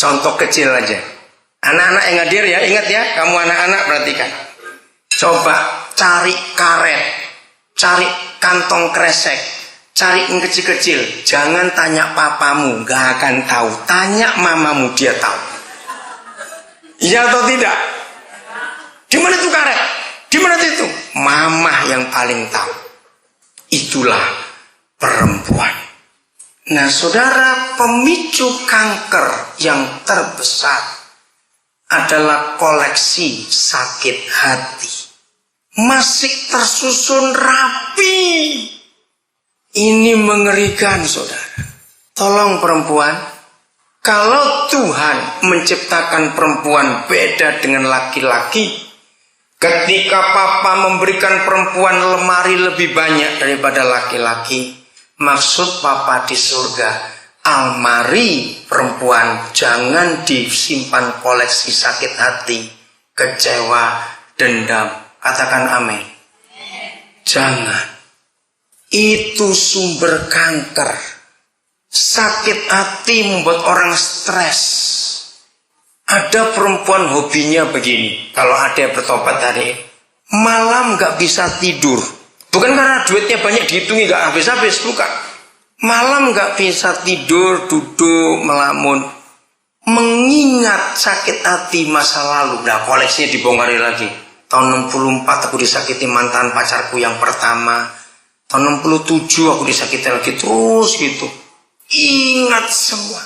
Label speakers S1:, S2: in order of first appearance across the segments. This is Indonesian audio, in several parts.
S1: Contoh kecil aja. Anak-anak yang hadir ya, ingat ya, kamu anak-anak perhatikan. Coba cari karet, cari kantong kresek, cari yang kecil-kecil. Jangan tanya papamu, gak akan tahu. Tanya mamamu, dia tahu. Iya atau tidak? Di mana itu karet? Di mana itu? Mama yang paling tahu. Itulah perempuan. Nah, saudara, pemicu kanker yang terbesar adalah koleksi sakit hati. Masih tersusun rapi. Ini mengerikan, saudara. Tolong perempuan, kalau Tuhan menciptakan perempuan beda dengan laki-laki, ketika papa memberikan perempuan lemari lebih banyak daripada laki-laki, maksud papa di surga, almari perempuan jangan disimpan koleksi sakit hati, kecewa, dendam. Katakan amin. Jangan. Itu sumber kanker. Sakit hati membuat orang stres. Ada perempuan hobinya begini. Kalau ada yang bertobat tadi, malam gak bisa tidur. Bukan karena duitnya banyak dihitungi gak habis-habis, bukan. Malam gak bisa tidur, duduk, melamun. Mengingat sakit hati masa lalu. Nah, koleksinya dibongkari lagi. Tahun 64 aku disakiti mantan pacarku yang pertama. Tahun 67 aku disakiti lagi terus gitu. Ingat semua.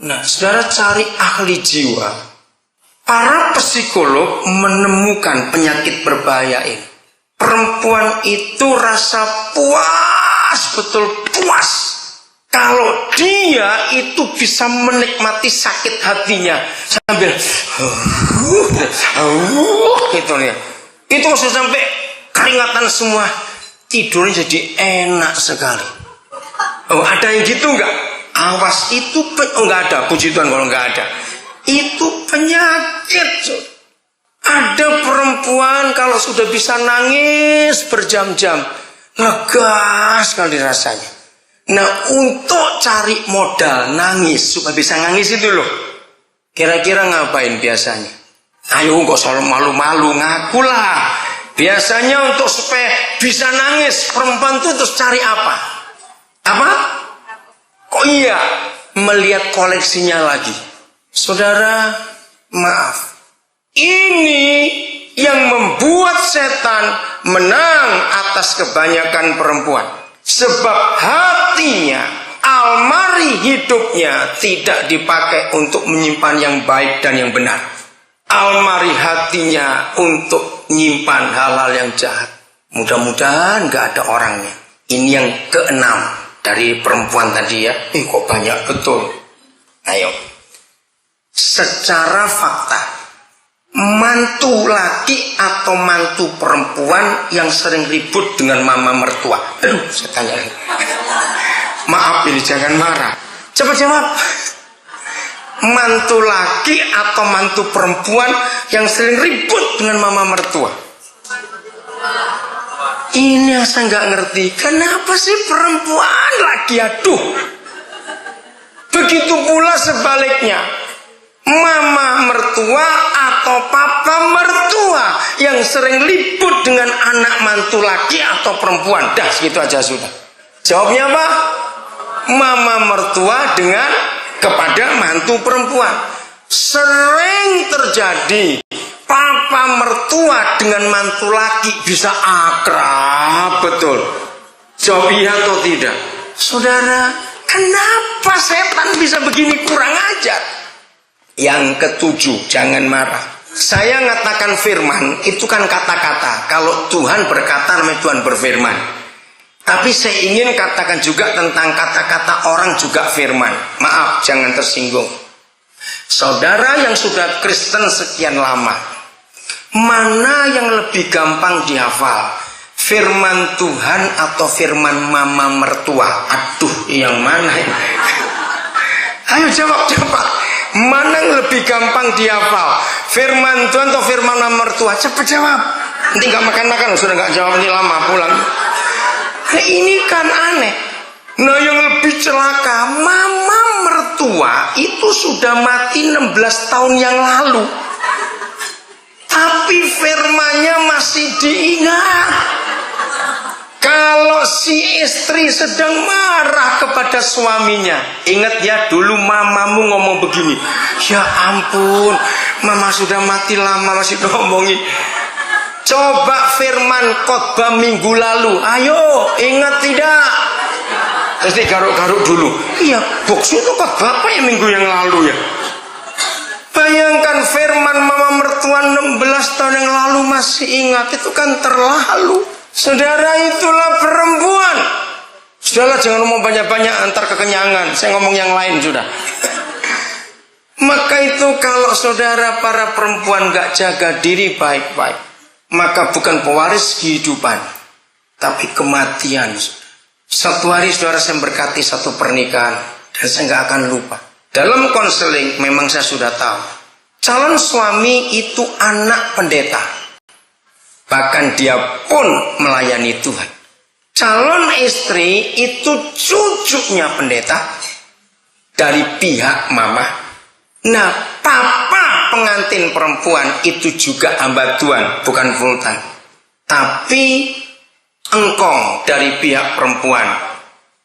S1: Nah, saudara cari ahli jiwa. Para psikolog menemukan penyakit berbahaya ini. Perempuan itu rasa puas, betul puas. Kalau dia itu bisa menikmati sakit hatinya sambil gitu ya. Itu sudah sampai keringatan semua, tidurnya jadi enak sekali. Oh, ada yang gitu enggak? Awas, itu enggak ada, puji Tuhan kalau enggak ada. Itu penyakit. Ada perempuan kalau sudah bisa nangis berjam-jam, lega sekali rasanya. Nah, untuk cari modal nangis supaya bisa nangis itu loh, kira-kira ngapain biasanya? Ayo, gak selalu malu-malu, ngakulah. Biasanya untuk supaya bisa nangis, perempuan itu terus cari apa? Apa? Kok iya? Melihat koleksinya lagi. Saudara, maaf. Ini yang membuat setan menang atas kebanyakan perempuan. Sebab hatinya, almari hidupnya tidak dipakai untuk menyimpan yang baik dan yang benar. Almari hatinya untuk menyimpan hal-hal yang jahat. Mudah-mudahan gak ada orangnya. Ini yang keenam dari perempuan tadi ya. Kok banyak betul. Ayo. Secara fakta, mantu laki atau mantu perempuan yang sering ribut dengan mama mertua. Aduh, saya tanya lagi. Maaf ini, jangan marah. Coba jawab. Mantu laki atau mantu perempuan yang sering ribut dengan mama mertua. Ini yang saya nggak ngerti. Kenapa sih perempuan lagi? Aduh. Begitu pula sebaliknya. Mama mertua atau papa mertua yang sering ribut dengan anak mantu laki atau perempuan. Dah, segitu aja sudah. Jawabnya apa? Mama mertua dengan kepada mantu perempuan. Sering terjadi papa mertua dengan mantu laki bisa akrab, betul. Jawab iya atau tidak? Saudara, kenapa setan bisa begini, kurang ajar? Yang ketujuh, jangan marah. Saya ngatakan firman, itu kan kata-kata. Kalau Tuhan berkata, namanya Tuhan berfirman. Tapi saya ingin katakan juga tentang kata-kata orang juga firman. Maaf, jangan tersinggung. Saudara yang sudah Kristen sekian lama, mana yang lebih gampang dihafal? Firman Tuhan atau firman mama mertua? Aduh, yang mana ini? Ayo jawab cepat. Mana yang lebih gampang dihafal? Firman Tuhan atau firman mama mertua? Cepat jawab. Nanti gak makan-makan, sudah gak jawab ini lama pulang. Nah, ini kan aneh. Nah, yang lebih celaka, mama mertua tua itu sudah mati 16 tahun yang lalu. Tapi firmannya masih diingat. Kalau si istri sedang marah kepada suaminya, ingat ya, dulu mamamu ngomong begini, ya ampun, mama sudah mati lama masih ngomongin. Coba firman khotbah minggu lalu, ayo ingat tidak? Terus digaruk-garuk dulu. Iya, box itu khotbah apa ya minggu yang lalu ya? Bayangkan firman mama mertua 16 tahun yang lalu masih ingat, itu kan terlalu. Saudara, itulah perempuan. Sudahlah, jangan ngomong banyak-banyak antar kekenyangan. Saya ngomong yang lain sudah. Maka itu kalau saudara para perempuan gak jaga diri baik-baik, maka bukan pewaris kehidupan, tapi kematian. Satu hari saudara saya berkati satu pernikahan, dan saya gak akan lupa. Dalam konseling memang saya sudah tahu, calon suami itu anak pendeta. Bahkan dia pun melayani Tuhan. Calon istri itu cucunya pendeta dari pihak mama. Nah, papa pengantin perempuan itu juga hamba Tuhan, bukan full time. Tapi engkong dari pihak perempuan,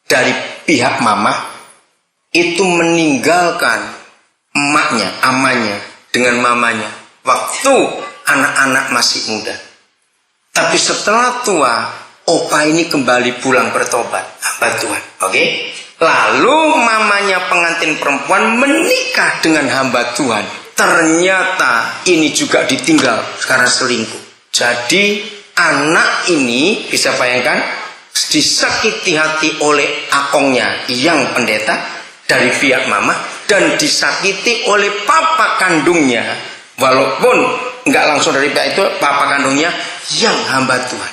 S1: dari pihak mama, itu meninggalkan emaknya, amanya, dengan mamanya waktu anak-anak masih muda. Tapi setelah tua, opa ini kembali pulang bertobat, hamba Tuhan. Oke? Lalu mamanya pengantin perempuan menikah dengan hamba Tuhan. Ternyata ini juga ditinggal karena selingkuh. Jadi anak ini bisa bayangkan disakiti hati oleh akongnya yang pendeta dari pihak mama, dan disakiti oleh papa kandungnya, walaupun nggak langsung dari pihak itu, papa kandungnya yang hamba Tuhan.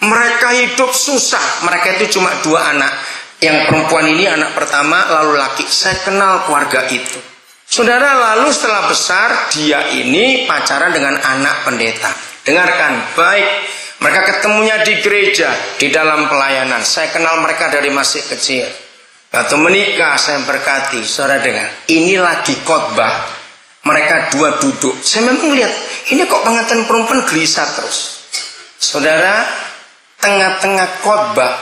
S1: Mereka hidup susah. Mereka itu cuma 2 anak. Yang perempuan ini anak pertama, lalu laki. Saya kenal keluarga itu. Saudara, lalu setelah besar, dia ini pacaran dengan anak pendeta. Dengarkan baik. Mereka ketemunya di gereja, di dalam pelayanan. Saya kenal mereka dari masih kecil. Waktu menikah, saya berkati. Saudara dengar, ini lagi khotbah. Mereka 2 duduk. Saya memang lihat, ini kok pengantin perempuan gelisah terus. Saudara, tengah-tengah khotbah,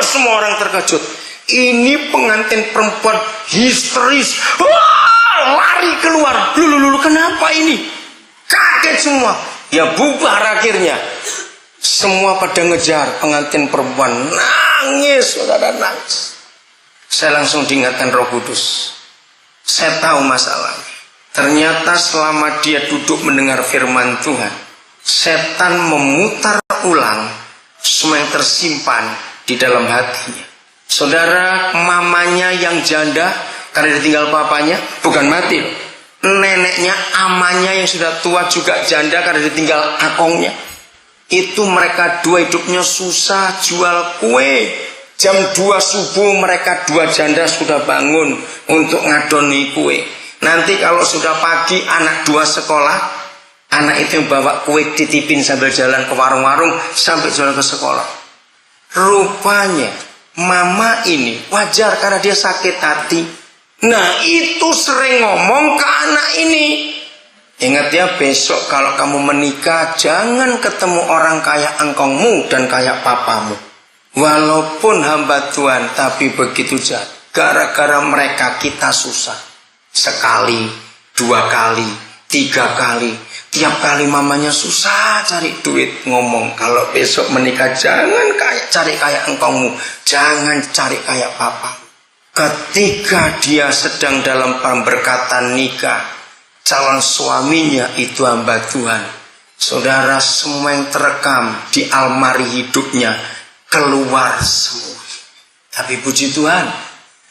S1: semua orang terkejut. Ini pengantin perempuan histeris. Wah, lari keluar. Lulu, kenapa ini? Kaget semua. Ya bubar akhirnya. Semua pada ngejar pengantin perempuan. Nangis, saudara, nangis. Saya langsung diingatkan Roh Kudus. Saya tahu masalahnya. Ternyata selama dia duduk mendengar firman Tuhan, setan memutar ulang semua yang tersimpan di dalam hatinya. Saudara, mamanya yang janda karena ditinggal papanya bukan mati. Neneknya, amanya yang sudah tua juga janda karena ditinggal akongnya. Itu mereka 2 hidupnya susah, jual kue. Jam 2 subuh mereka 2 janda sudah bangun untuk ngadoni kue. Nanti kalau sudah pagi anak 2 sekolah, anak itu yang bawa kue titipin sambil jalan ke warung-warung sampai jalan ke sekolah. Rupanya mama ini wajar karena dia sakit hati. Nah, itu sering ngomong ke anak ini. Ingat ya, besok kalau kamu menikah, jangan ketemu orang kayak engkongmu dan kayak papamu. Walaupun hamba Tuhan, tapi begitu jahat. Gara-gara mereka kita susah. Sekali, 2 kali, 3 kali. Tiap kali mamanya susah cari duit, ngomong kalau besok menikah jangan cari kayak engkongmu, jangan cari kayak papa. Ketika dia sedang dalam pemberkatan nikah, calon suaminya itu hamba Tuhan. Saudara, semua yang terekam di almari hidupnya keluar semua. Tapi puji Tuhan,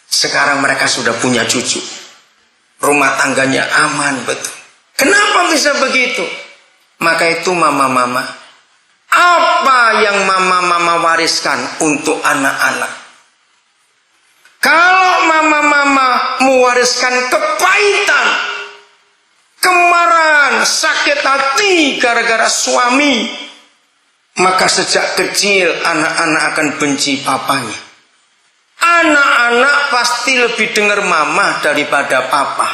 S1: sekarang mereka sudah punya cucu. Rumah tangganya aman betul. Kenapa bisa begitu? Maka itu mama-mama, apa yang mama-mama wariskan untuk anak-anak? Kalau mama-mama mewariskan kepahitan, kemarahan, sakit hati gara-gara suami, maka sejak kecil anak-anak akan benci papanya. Anak-anak pasti lebih dengar mama daripada papa.